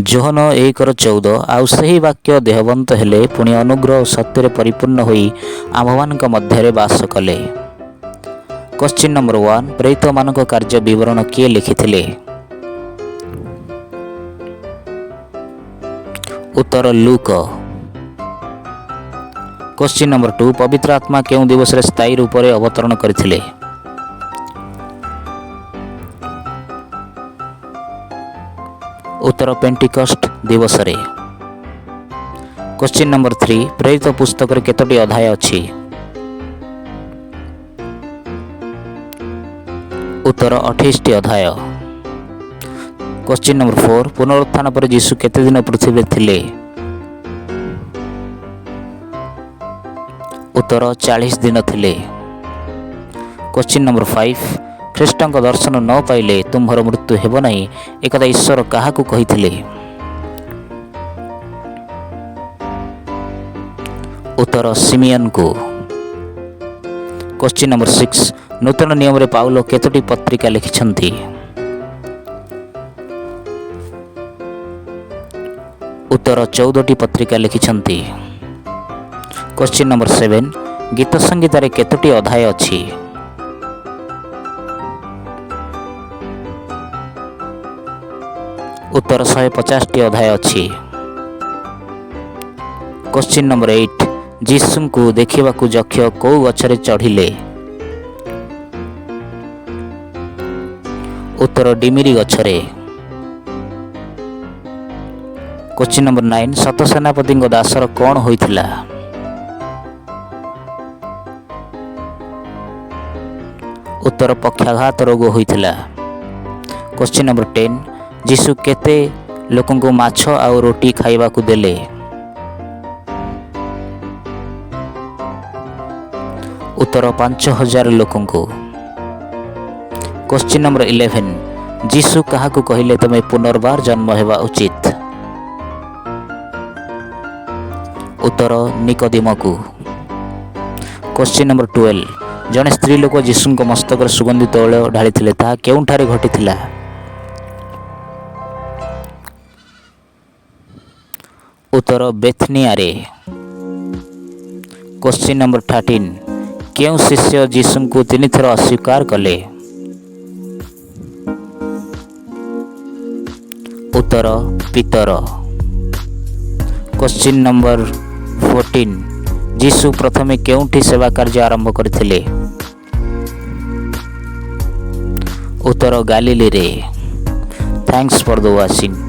ଯୋହନ 1:14 ଆଉ ସେହି ବାକ୍ୟ ଦେହବନ୍ତ ହେଲେ ପୁଣି ଅନୁଗ୍ରହ ଓ ସତ୍ୟରେ ପରିପୂର୍ଣ୍ଣ ହୋଇ ଆମ୍ଭମାନଙ୍କ ମଧ୍ୟରେ ବାସ କଲେ। କ୍ୱେଶ୍ଚିନ୍ ନମ୍ବର 1, ପ୍ରେରିତମାନଙ୍କ କାର୍ଯ୍ୟ ବିବରଣ କିଏ ଲେଖିଥିଲେ? ଉତ୍ତର ଲୁକ। କ୍ୱେଶ୍ଚିନ୍ ନମ୍ବର 2, ପବିତ୍ର ଆତ୍ମା କେଉଁ ଦିବସରେ ସ୍ଥାୟୀ ରୂପରେ ଅବତରଣ କରିଥିଲେ? ଉତ୍ତର ପେଣ୍ଟିକଷ୍ଟ ଦିବସରେ। କ୍ୱେଶ୍ଚିନ୍ ନମ୍ବର 3, ପ୍ରେରିତ ପୁସ୍ତକରେ କେତୋଟି ଅଧ୍ୟାୟ ଅଛି? ଉତ୍ତର 28ଟି ଅଧ୍ୟାୟ। କ୍ୱେଶ୍ଚିନ୍ ନମ୍ବର 4, ପୁନରୁତ୍ଥାନ ପରେ ଯୀଶୁ କେତେ ଦିନ ପୃଥିବୀରେ ଥିଲେ? ଉତ୍ତର 40 ଦିନ ଥିଲେ। କ୍ୱେଶ୍ଚିନ୍ ନମ୍ବର 5, ଖ୍ରୀଷ୍ଟଙ୍କ ଦର୍ଶନ ନ ପାଇଲେ ତୁମ୍ଭର ମୃତ୍ୟୁ ହେବ ନାହିଁ ଏକଥା ଈଶ୍ୱର କାହାକୁ କହିଥିଲେ? ଉତ୍ତର ସିମିୟନକୁ। କ୍ୱେଶ୍ଚିନ୍ ନମ୍ବର 6, ନୂତନ ନିୟମରେ ପାଉଲ କେତୋଟି ପତ୍ରିକା ଲେଖିଛନ୍ତି? ଉତ୍ତର 14ଟି ପତ୍ରିକା ଲେଖିଛନ୍ତି। କ୍ୱେଶ୍ଚିନ୍ ନମ୍ବର 7, ଗୀତ ସଂଗୀତାରେ କେତୋଟି ଅଧ୍ୟାୟ ଅଛି? ଉତ୍ତର 150ଟି ଅଧ୍ୟାୟ ଅଛି। କ୍ୱେଶ୍ଚିନ୍ ନମ୍ବର 8, ଯୀଶୁଙ୍କୁ ଦେଖିବାକୁ ଯକ୍ଷ କେଉଁ ଗଛରେ ଚଢ଼ିଲେ? ଉତ୍ତର ଡିମିରି ଗଛରେ। କ୍ୱେଶ୍ଚିନ୍ ନମ୍ବର 9, ସତ ସେନାପତିଙ୍କ ଦାସର କ'ଣ ହୋଇଥିଲା? ଉତ୍ତର ପକ୍ଷାଘାତ ରୋଗ ହୋଇଥିଲା। କ୍ୱେଶ୍ଚିନ୍ ନମ୍ବର 10, ଯୀଶୁ କେତେ ଲୋକଙ୍କୁ ମାଛ ଆଉ ରୁଟି ଖାଇବାକୁ ଦେଲେ? ଉତ୍ତର 5000 ଲୋକଙ୍କୁ। କ୍ୱେଶ୍ଚିନ୍ ନମ୍ବର 11, ଯୀଶୁ କାହାକୁ କହିଲେ ତମେ ପୁନର୍ବାର ଜନ୍ମ ହେବା ଉଚିତ? ଉତ୍ତର ନିକୋଦିମକୁ। କ୍ୱେଶ୍ଚିନ୍ ନମ୍ବର 12, ଜଣେ ସ୍ତ୍ରୀ ଲୋକ ଯୀଶୁଙ୍କ ମସ୍ତକରେ ସୁଗନ୍ଧିତ ତୈଳ ଢାଳିଥିଲେ ତାହା କେଉଁଠାରେ ଘଟିଥିଲା? ଉତ୍ତର ବେଥନିଆରେ। କ୍ୱେଶ୍ଚିନ୍ ନମ୍ବର 13, କେଉଁ ଶିଷ୍ୟ ଯୀଶୁଙ୍କୁ 3 ଥର ଅସ୍ୱୀକାର କଲେ? ଉତ୍ତର ପିତର। କ୍ୱେଶ୍ଚିନ୍ ନମ୍ବର 14, ଯୀଶୁ ପ୍ରଥମେ କେଉଁଠି ସେବା କାର୍ଯ୍ୟ ଆରମ୍ଭ କରିଥିଲେ? ଉତ୍ତର ଗାଲିଲିରେ। Thanks for the watching.